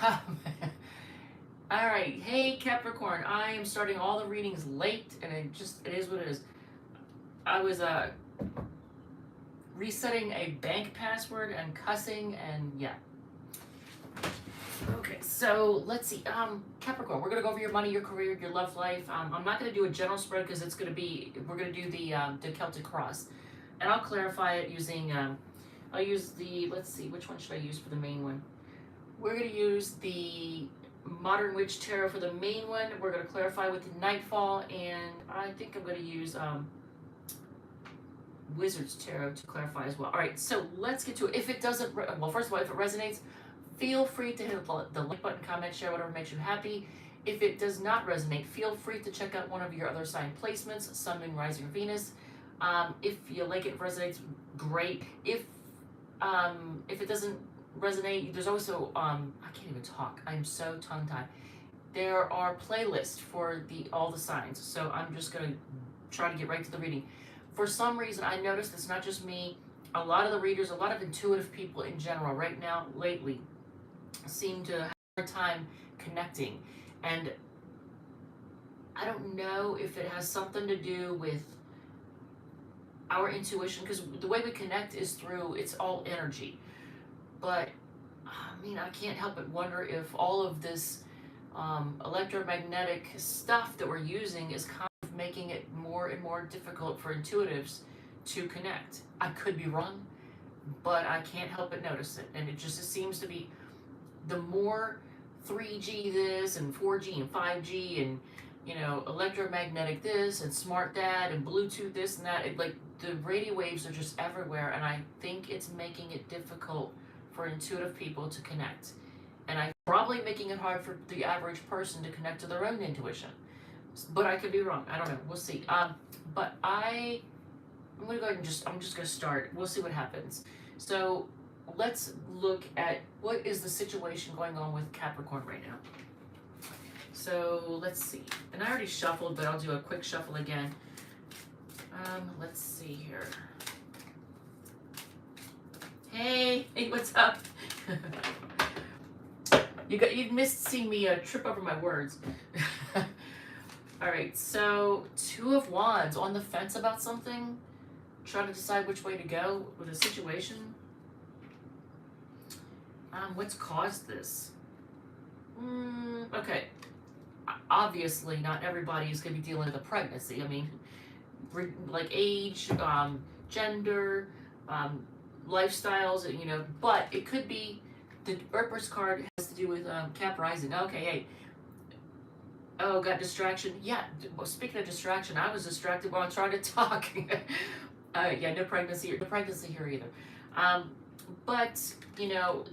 All right, hey Capricorn, I am starting all the readings late, and it is what it is. I was resetting a bank password and cussing, and yeah. Okay, so let's see. Capricorn, we're gonna go over your money, your career, your love life. I'm not gonna do a general spread because we're gonna do the Celtic cross, and I'll clarify it using I'll use the, let's see, which one should I use for the main one? We're going to use the Modern Witch Tarot for the main one. We're going to clarify with the Nightfall, and I think I'm going to use Wizard's Tarot to clarify as well. All right, so let's get to it. If it doesn't, well, first of all, if it resonates, feel free to hit the like button, comment, share, whatever makes you happy. If it does not resonate, feel free to check out one of your other sign placements, Sun, Moon, Rising, or Venus. If you like it, resonates, great. If it doesn't resonate, there's also I can't even talk. I'm so tongue-tied. There are playlists for all the signs, so I'm just gonna try to get right to the reading. For some reason, I noticed it's not just me. A lot of the readers, a lot of intuitive people in general, right now, lately, seem to have a hard time connecting, and I don't know if it has something to do with our intuition, because the way we connect is through, it's all energy. But I mean, I can't help but wonder if all of this electromagnetic stuff that we're using is kind of making it more and more difficult for intuitives to connect. I could be wrong, but I can't help but notice it. And it seems to be, the more 3G this and 4G and 5G and, you know, electromagnetic this and smart that and Bluetooth this and that, like the radio waves are just everywhere, and I think it's making it difficult for intuitive people to connect. And I'm probably making it hard for the average person to connect to their own intuition. But I could be wrong. I don't know. We'll see. But I'm going to go ahead and I'm just going to start. We'll see what happens. So let's look at what is the situation going on with Capricorn right now. So let's see. And I already shuffled, but I'll do a quick shuffle again. Let's see here. Hey, what's up? You missed seeing me trip over my words. All right, so Two of Wands, on the fence about something, trying to decide which way to go with a situation. What's caused this? Okay, obviously not everybody is going to be dealing with a pregnancy. I mean, like age, gender, lifestyles, you know, but it could be the Empress card has to do with Cap Rising. Okay, hey. Oh, got distraction. Yeah, well, speaking of distraction, I was distracted while I tried to talk. Yeah, no pregnancy here either. But, you know,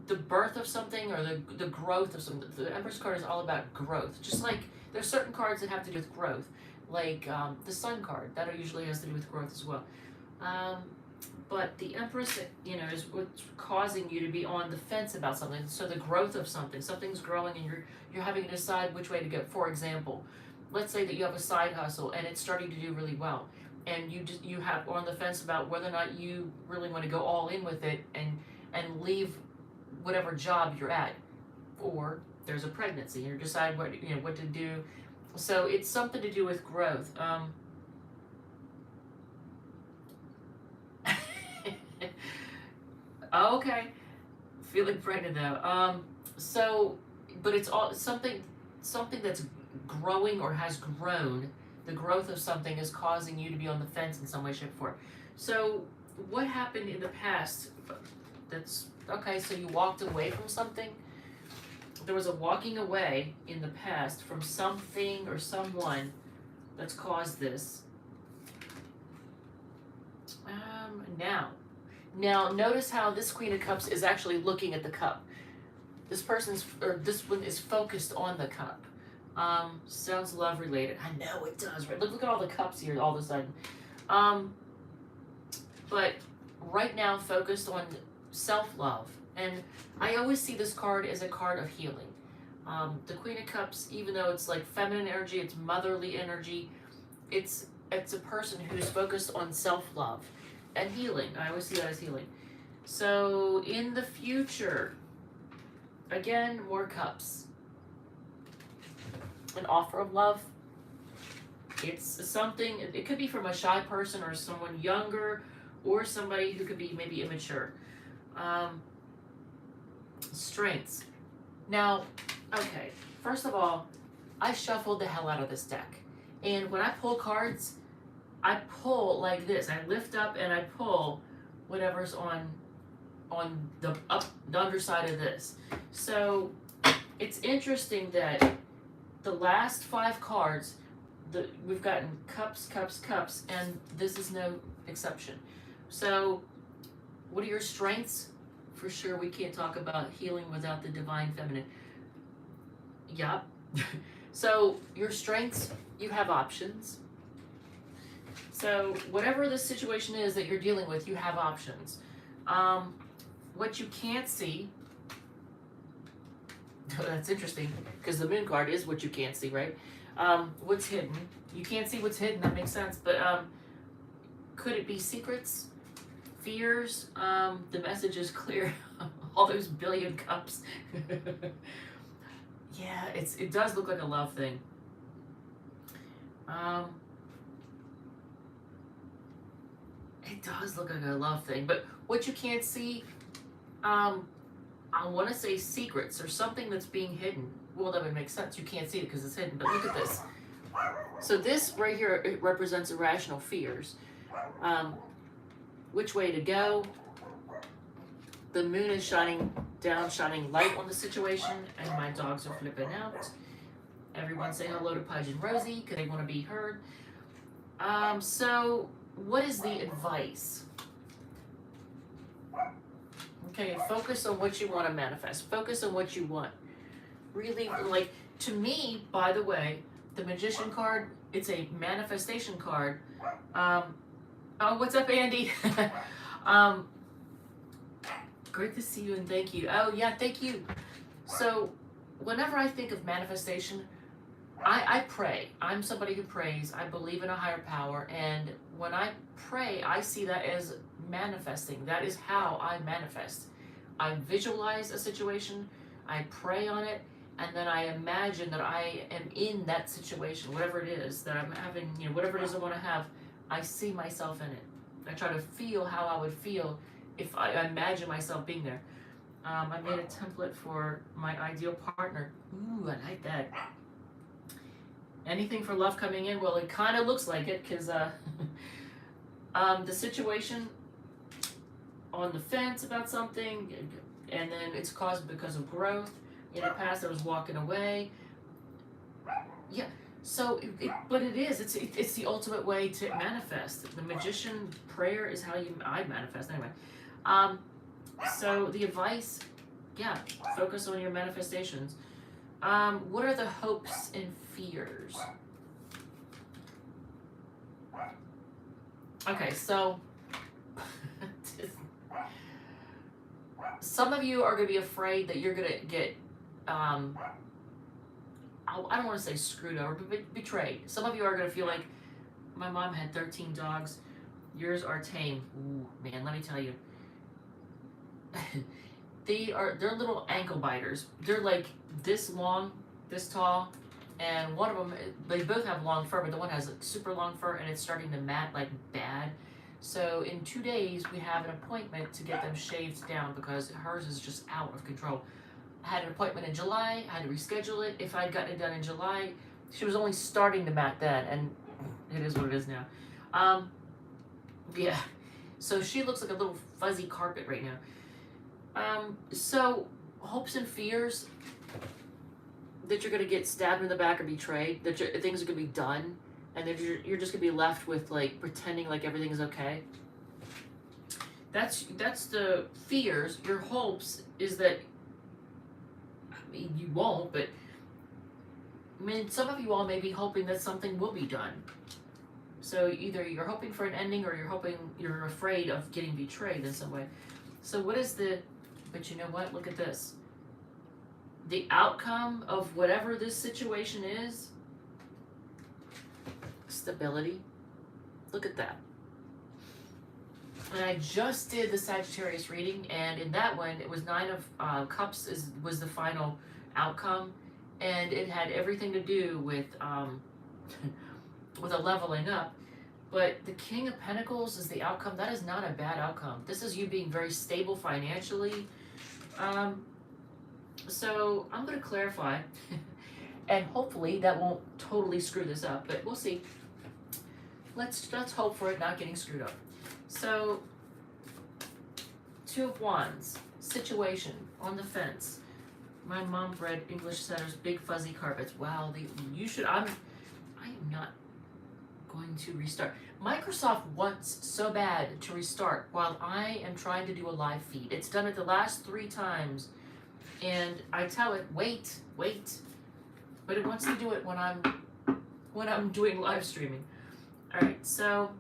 the birth of something or the growth of something, the Empress card is all about growth. Just like there's certain cards that have to do with growth, like the Sun card, that usually has to do with growth as well. But the Empress, you know, is what's causing you to be on the fence about something. So the growth of something's growing, and you're having to decide which way to go. For example, let's say that you have a side hustle and it's starting to do really well, and you have on the fence about whether or not you really want to go all in with it and leave whatever job you're at, or there's a pregnancy and you're deciding what to do. So it's something to do with growth. Okay, feeling pregnant though. So, but it's all something that's growing or has grown. The growth of something is causing you to be on the fence in some way, shape, or form. So, what happened in the past? That's okay. So you walked away from something. There was a walking away in the past from something or someone that's caused this. Now notice how this Queen of Cups is actually looking at the cup. This one is focused on the cup. Sounds love related. I know it does, right? Look at all the cups here all of a sudden. But right now focused on self-love. And I always see this card as a card of healing. The Queen of Cups, even though it's like feminine energy, it's motherly energy, it's a person who's focused on self-love and healing. I always see that as healing. So in the future, Again, more cups. An offer of love. It's something, it could be from a shy person or someone younger or somebody who could be maybe immature. Strengths. Now, okay, first of all, I shuffled the hell out of this deck. And when I pull cards, I pull like this. I lift up and I pull whatever's on the underside of this. So it's interesting that the last 5 cards, we've gotten cups, cups, cups, and this is no exception. So what are your strengths? For sure, we can't talk about healing without the divine feminine. Yup. So your strengths, you have options. So whatever the situation is that you're dealing with, you have options. What you can't see, that's interesting, because the moon card is what you can't see, right? What's hidden. You can't see what's hidden, that makes sense, but could it be secrets? Fears? The message is clear. All those billion cups. Yeah, it does look like a love thing. It does look like a love thing, but what you can't see, I want to say secrets or something that's being hidden. Well, that would make sense. You can't see it because it's hidden, but look at this. So this right here, it represents irrational fears. Which way to go? The moon is shining down, shining light on the situation, and my dogs are flipping out. Everyone say hello to Pudge and Rosie because they want to be heard. So what is the advice? Okay, focus on what you want to manifest. Focus on what you want. Really, like, to me, by the way, the Magician card, it's a manifestation card. Oh, what's up, Andy? Great to see you and thank you. Oh, yeah, thank you. So, whenever I think of manifestation, I pray. I'm somebody who prays. I believe in a higher power. And when I pray, I see that as manifesting. That is how I manifest. I visualize a situation, I pray on it, and then I imagine that I am in that situation, whatever it is that I'm having, whatever it is I want to have, I see myself in it. I try to feel how I would feel if I imagine myself being there. I made a template for my ideal partner. Ooh, I like that. Anything for love coming in? Well, it kind of looks like it because the situation on the fence about something, and then it's caused because of growth. In the past, I was walking away. Yeah. So, but it's the ultimate way to manifest. The Magician prayer is how I manifest anyway. So the advice, yeah, focus on your manifestations. What are the hopes and fears? Okay, so some of you are going to be afraid that you're going to get, I don't want to say screwed over, but betrayed. Some of you are going to feel like, my mom had 13 dogs, yours are tame. Ooh, man, let me tell you. They're little ankle biters. They're like this long, this tall, and one of them, they both have long fur, but the one has super long fur and it's starting to mat like bad. So in 2 days, we have an appointment to get them shaved down because hers is just out of control. I had an appointment in July, I had to reschedule it. If I'd gotten it done in July, she was only starting to mat then, and it is what it is now. Yeah, so she looks like a little fuzzy carpet right now. So hopes and fears that you're going to get stabbed in the back or betrayed, that things are going to be done, and that you're just going to be left with, like, pretending like everything is okay. That's the fears. Your hopes is that, I mean, you won't, but, I mean, some of you all may be hoping that something will be done. So either you're hoping for an ending or you're afraid of getting betrayed in some way. So what is but you know what? Look at this. The outcome of whatever this situation is, stability. Look at that. And I just did the Sagittarius reading, and in that one, it was Nine of Cups was the final outcome, and it had everything to do with with a leveling up. But the King of Pentacles is the outcome. That is not a bad outcome. This is you being very stable financially. So I'm going to clarify, and hopefully that won't totally screw this up, but we'll see. Let's hope for it not getting screwed up. So, Two of Wands, situation, on the fence. My mom read English Center's Big Fuzzy Carpets. Wow, you should, I am not going to restart. Microsoft wants so bad to restart while I am trying to do a live feed. It's done it the last 3 times, and I tell it, wait, but it wants to do it when I'm doing live streaming. All right, so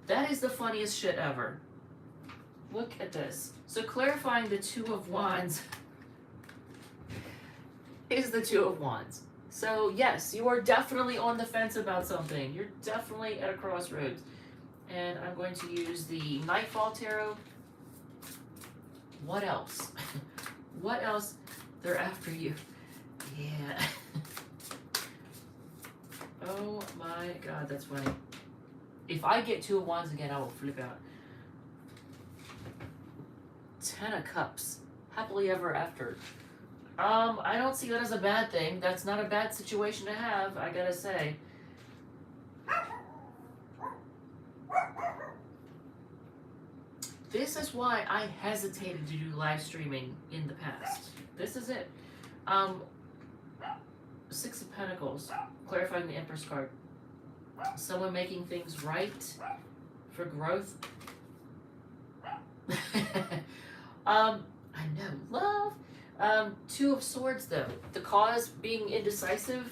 that is the funniest shit ever. Look at this. So clarifying the Two of Wands is the Two of Wands. So yes, you are definitely on the fence about something. You're definitely at a crossroads. And I'm going to use the Nightfall Tarot. What else? What else? They're after you. Yeah. Oh my God, that's funny. If I get Two of Wands again, I will flip out. 10 of Cups. Happily ever after. I don't see that as a bad thing. That's not a bad situation to have, I gotta say. This is why I hesitated to do live streaming in the past. This is it. 6 of Pentacles, clarifying the Empress card. Someone making things right for growth. I know, love. 2 of Swords, though. The cause being indecisive,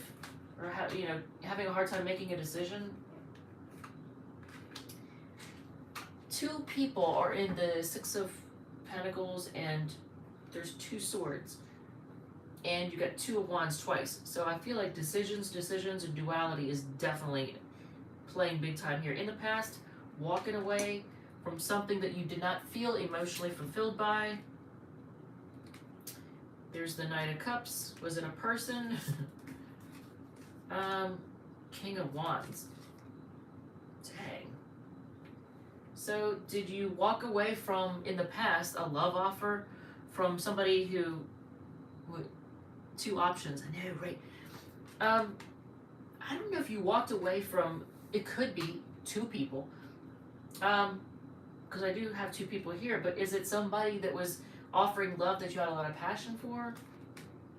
or having a hard time making a decision. 2 people are in the 6 of Pentacles, and there's 2 swords. And you got 2 of Wands twice. So I feel like decisions, and duality is definitely playing big time here. In the past, walking away from something that you did not feel emotionally fulfilled by. There's the Knight of Cups. Was it a person? King of Wands. Dang. So did you walk away from, in the past, a love offer from somebody who... 2 options. I know, right? I don't know if you walked away from, it could be 2 people. Because I do have 2 people here, but is it somebody that was offering love that you had a lot of passion for?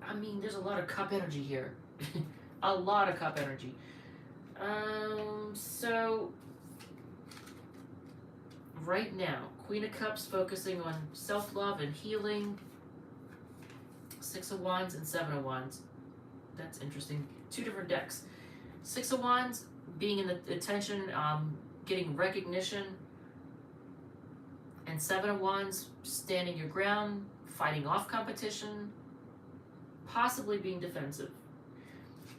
I mean, there's a lot of cup energy here. A lot of cup energy. So right now, Queen of Cups focusing on self-love and healing. 6 of Wands and 7 of Wands. That's interesting. 2 different decks. 6 of Wands being in the attention, getting recognition. And 7 of Wands standing your ground, fighting off competition, possibly being defensive.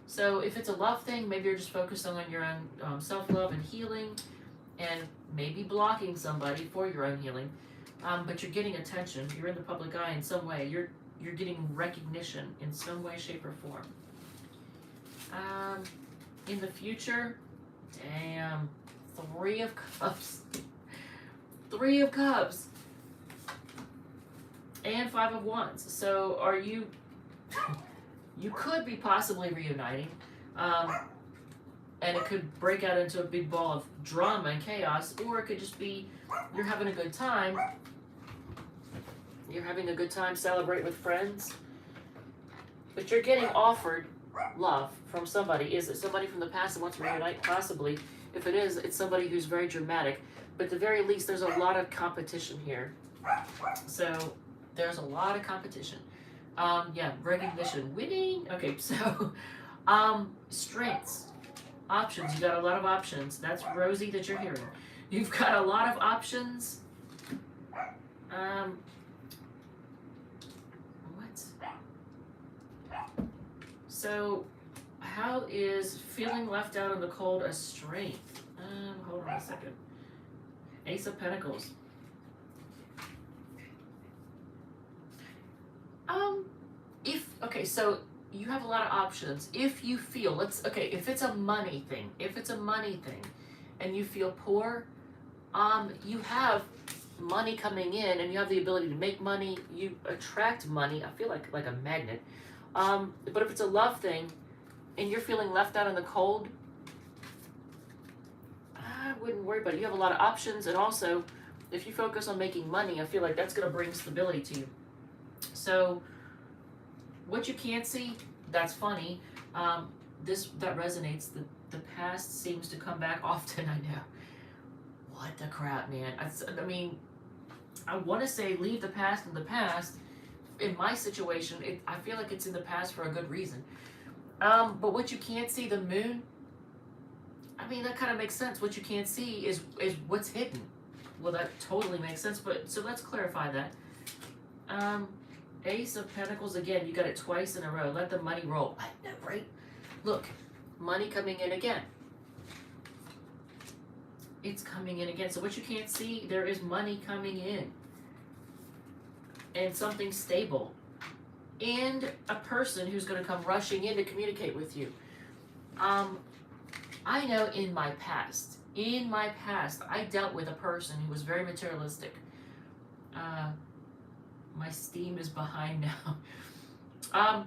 So if it's a love thing, maybe you're just focused on your own self-love and healing, and maybe blocking somebody for your own healing. But you're getting attention. You're in the public eye in some way. You're getting recognition in some way, shape, or form. In the future, damn, 3 of Cups. 3 of Cups. And 5 of Wands. So are you... You could be possibly reuniting. And it could break out into a big ball of drama and chaos. Or it could just be you're having a good time. You're having a good time, celebrate with friends. But you're getting offered love from somebody. Is it somebody from the past that wants to reunite? Possibly. If it is, it's somebody who's very dramatic. But at the very least, there's a lot of competition here. So, there's a lot of competition. Yeah, recognition. Winning! Okay, so, strengths. Options. You got a lot of options. That's Rosie that you're hearing. You've got a lot of options. So, I how is feeling left out in the cold a strength? Hold on a second. Ace of Pentacles. Okay, so you have a lot of options. If you feel, if it's a money thing, and you feel poor, you have money coming in, and you have the ability to make money. You attract money. I feel like a magnet. But if it's a love thing, and you're feeling left out in the cold, I wouldn't worry about it. You have a lot of options, and also, if you focus on making money, I feel like that's going to bring stability to you. So, what you can't see, that's funny. That resonates. The past seems to come back often. I know. What the crap, man? I mean, I want to say leave the past in the past. In my situation, I feel like it's in the past for a good reason. But what you can't see, the moon, I mean, that kind of makes sense. What you can't see is what's hidden. Well, that totally makes sense. But so let's clarify that. Ace of Pentacles, again, you got it twice in a row. Let the money roll. I know, right? Look, money coming in again. It's coming in again. So what you can't see, there is money coming in. And something stable. And a person who's going to come rushing in to communicate with you. I know in my past, I dealt with a person who was very materialistic. My steam is behind now.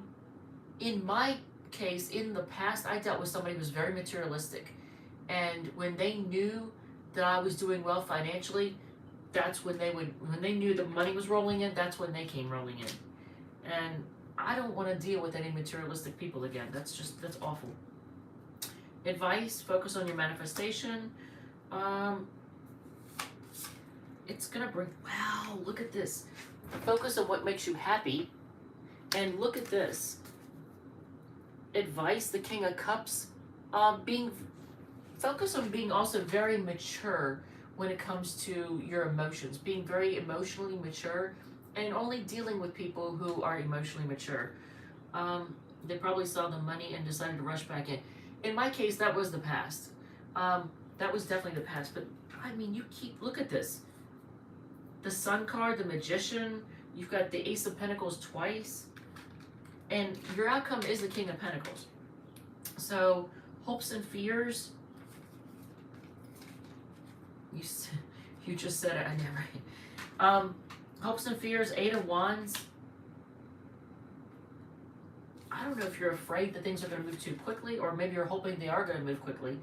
In my case, in the past, I dealt with somebody who was very materialistic. And when they knew that I was doing well financially, that's when they knew the money was rolling in, that's when they came rolling in. And I don't want to deal with any materialistic people again. That's awful. Advice, focus on your manifestation. It's going to bring, wow, look at this. Focus on what makes you happy. And look at this. Advice, the King of Cups. Focus on being also very mature when it comes to your emotions. Being very emotionally mature and only dealing with people who are emotionally mature. They probably saw the money and decided to rush back in. In my case, that was the past. That was definitely the past. But, I mean, look at this. The Sun card, the Magician, you've got the Ace of Pentacles twice, and your outcome is the King of Pentacles. So, hopes and fears, you just said it, I know, right? Hopes and fears, Eight of Wands. I don't know if you're afraid that things are going to move too quickly, or maybe you're hoping they are going to move quickly.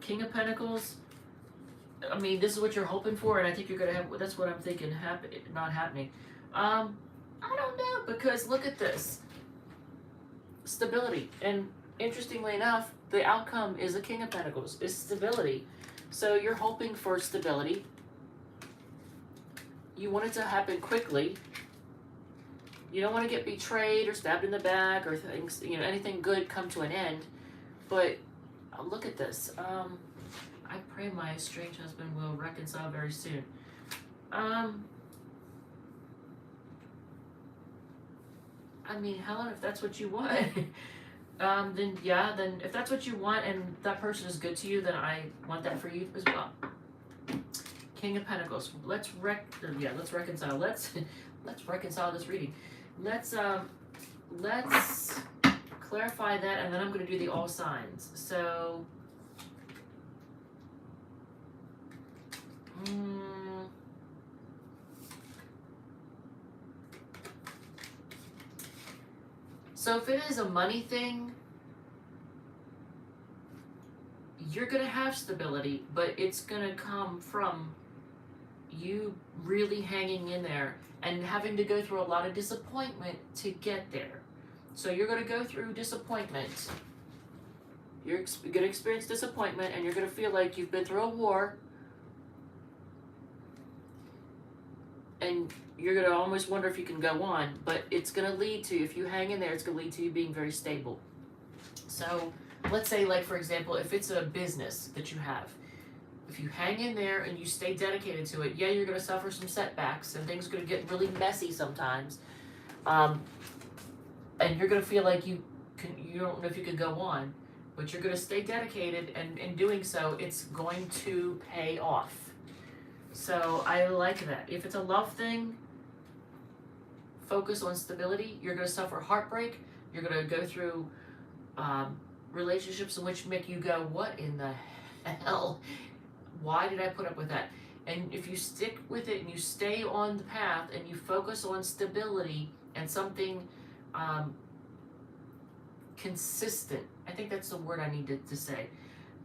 King of Pentacles, I mean, this is what you're hoping for, and I think you're going to have, that's what I'm thinking, not happening. I don't know, because look at this. Stability. And interestingly enough, the outcome is the King of Pentacles, is stability. So you're hoping for stability. You want it to happen quickly. You don't want to get betrayed or stabbed in the back or things, anything good come to an end. But look at this. I pray my estranged husband will reconcile very soon. I mean, Helen, if that's what you want, then if that's what you want and that person is good to you, then I want that for you as well. King of Pentacles. Let's reconcile. Let's reconcile this reading. Let's clarify that, and then I'm going to do the all signs. So, so if it is a money thing, you're going to have stability, but it's going to come from you really hanging in there and having to go through a lot of disappointment to get there. So you're going to go through disappointment. You're going to experience disappointment, and you're going to feel like you've been through a war. And you're going to almost wonder if you can go on. But it's going to lead to, if you hang in there, it's going to lead to you being very stable. So let's say, like, for example, if it's a business that you have, if you hang in there and you stay dedicated to it, yeah, you're going to suffer some setbacks and things are going to get really messy sometimes. And you're going to feel like you don't know if you can go on. but you're going to stay dedicated, and in doing so, it's going to pay off. So I like that. If it's a love thing, focus on stability. You're going to suffer heartbreak. You're going to go through relationships in which make you go, what in the hell? Why did I put up with that? And if you stick with it and you stay on the path and you focus on stability and something consistent, I think that's the word I needed to say,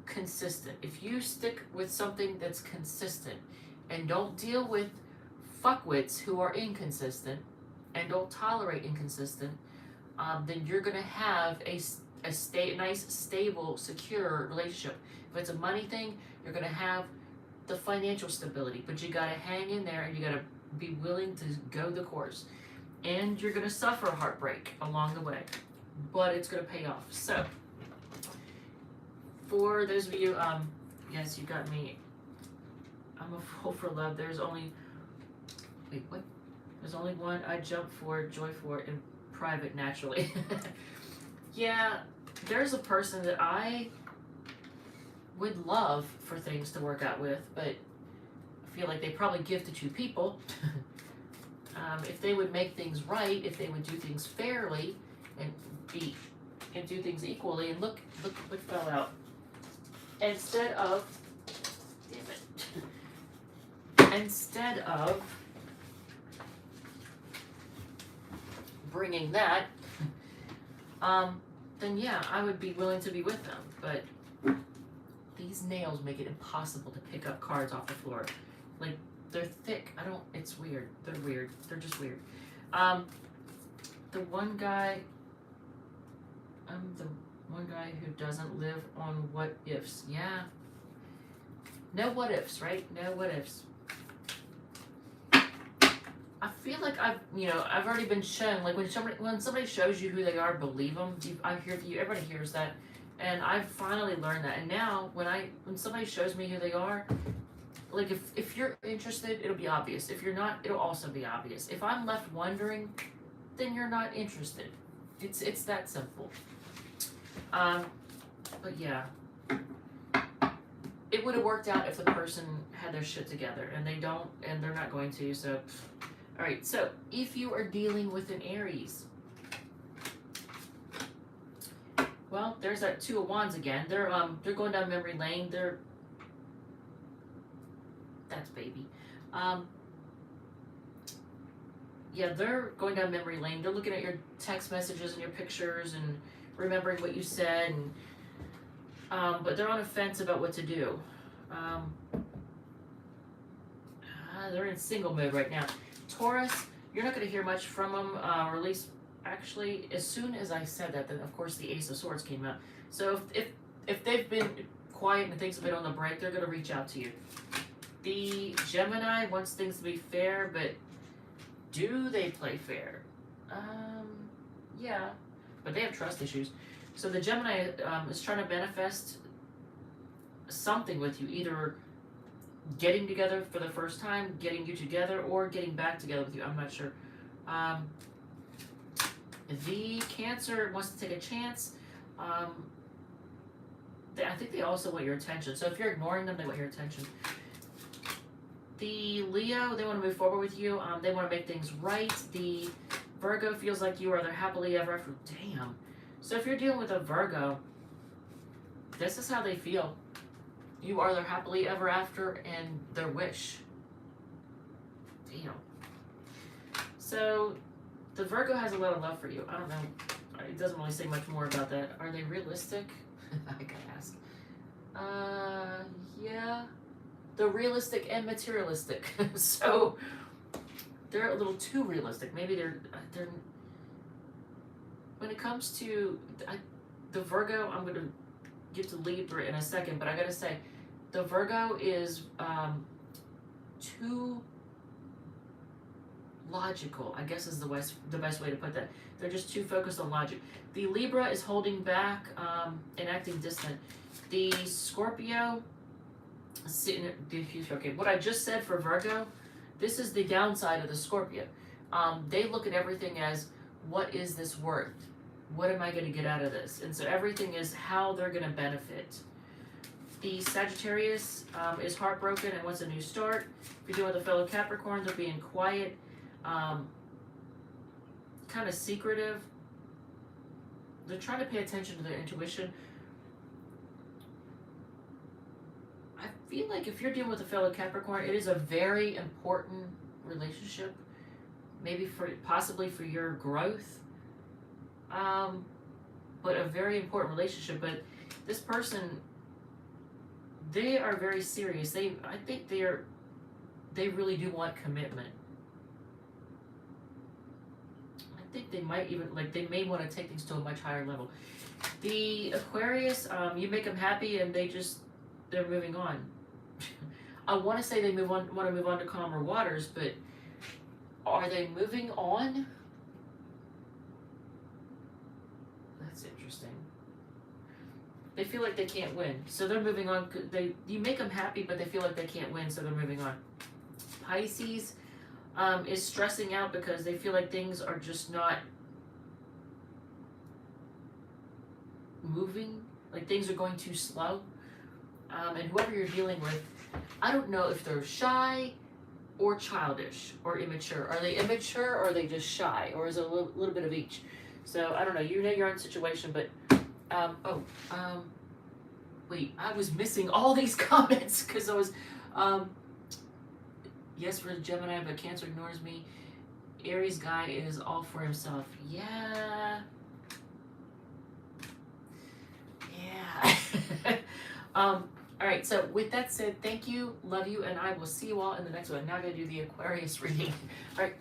consistent. If you stick with something that's consistent and don't deal with fuckwits who are inconsistent and don't tolerate inconsistent, then you're going to have a nice, stable, secure relationship. If it's a money thing, you're going to have the financial stability, but you got to hang in there and you got to be willing to go the course. And you're going to suffer heartbreak along the way, but it's going to pay off. So, for those of you, yes, you got me. I'm a fool for love. There's only, wait, what? There's only one I jump for, joy for, in private naturally. Yeah, there's a person that I would love for things to work out with, but I feel like they probably give to two people. If they would make things right, if they would do things fairly, and do things equally, and look what fell out. Instead of, damn it, instead of bringing that, then yeah, I would be willing to be with them. But these nails make it impossible to pick up cards off the floor. Like, they're thick. It's weird. They're weird. They're just weird. The one guy, I'm the one guy who doesn't live on what ifs. Yeah. No what ifs, right? No what ifs. I feel like I've already been shown, like when somebody shows you who they are, believe them. Everybody hears that. And I've finally learned that. And now when somebody shows me who they are, like if you're interested, it'll be obvious. If you're not, it'll also be obvious. If I'm left wondering, then you're not interested. It's that simple. But yeah. It would have worked out if the person had their shit together, and they don't, and they're not going to, so. Alright, so if you are dealing with an Aries, well, there's that Two of Wands again. They're going down memory lane. That's baby. Yeah, they're going down memory lane. They're looking at your text messages and your pictures and remembering what you said, and but they're on a fence about what to do. They're in single mode right now. Taurus, you're not going to hear much from them, or at least, actually, as soon as I said that, then of course the Ace of Swords came out. So if they've been quiet and things have been on the break, they're going to reach out to you. The Gemini wants things to be fair, but do they play fair? Yeah, but they have trust issues. So the Gemini is trying to manifest something with you, either getting together for the first time, getting you together, or getting back together with you. I'm not sure. The Cancer wants to take a chance. I think they also want your attention. So if you're ignoring them, they want your attention. The Leo, they want to move forward with you. They want to make things right. The Virgo feels like you are their happily ever after. Damn. So if you're dealing with a Virgo, this is how they feel. You are their happily ever after and their wish. Damn. So the Virgo has a lot of love for you. I don't know. It doesn't really say much more about that. Are they realistic? I gotta ask. Yeah. They're realistic and materialistic. So they're a little too realistic. Maybe they're when it comes to the Virgo, I'm gonna get to Libra in a second, but I gotta say, the Virgo is too logical, I guess is the best way to put that. They're just too focused on logic. The Libra is holding back and acting distant. The Scorpio, okay, what I just said for Virgo, this is the downside of the Scorpio. They look at everything as, what is this worth? What am I going to get out of this? And so everything is how they're going to benefit. The Sagittarius is heartbroken and wants a new start. If you're dealing with a fellow Capricorn, they're being quiet, kind of secretive. They're trying to pay attention to their intuition. I feel like if you're dealing with a fellow Capricorn, it is a very important relationship. Maybe possibly for your growth. But a very important relationship. But this person, they are very serious. I think they really do want commitment. I think they might even, like, they may want to take things to a much higher level. The Aquarius, you make them happy and they're moving on. I want to say they want to move on to calmer waters, but are they moving on? That's interesting. They feel like they can't win, so they're moving on. You make them happy, but they feel like they can't win, so they're moving on. Pisces is stressing out because they feel like things are just not moving, like things are going too slow. And whoever you're dealing with, I don't know if they're shy or childish or immature. Are they immature or are they just shy? Or is it a little bit of each? So I don't know. You know your own situation, but wait, I was missing all these comments because I was yes for Gemini, but Cancer ignores me. Aries guy is all for himself. Yeah. All right, so with that said, thank you, love you, and I will see you all in the next one. Now I'm going to do the Aquarius reading. All right.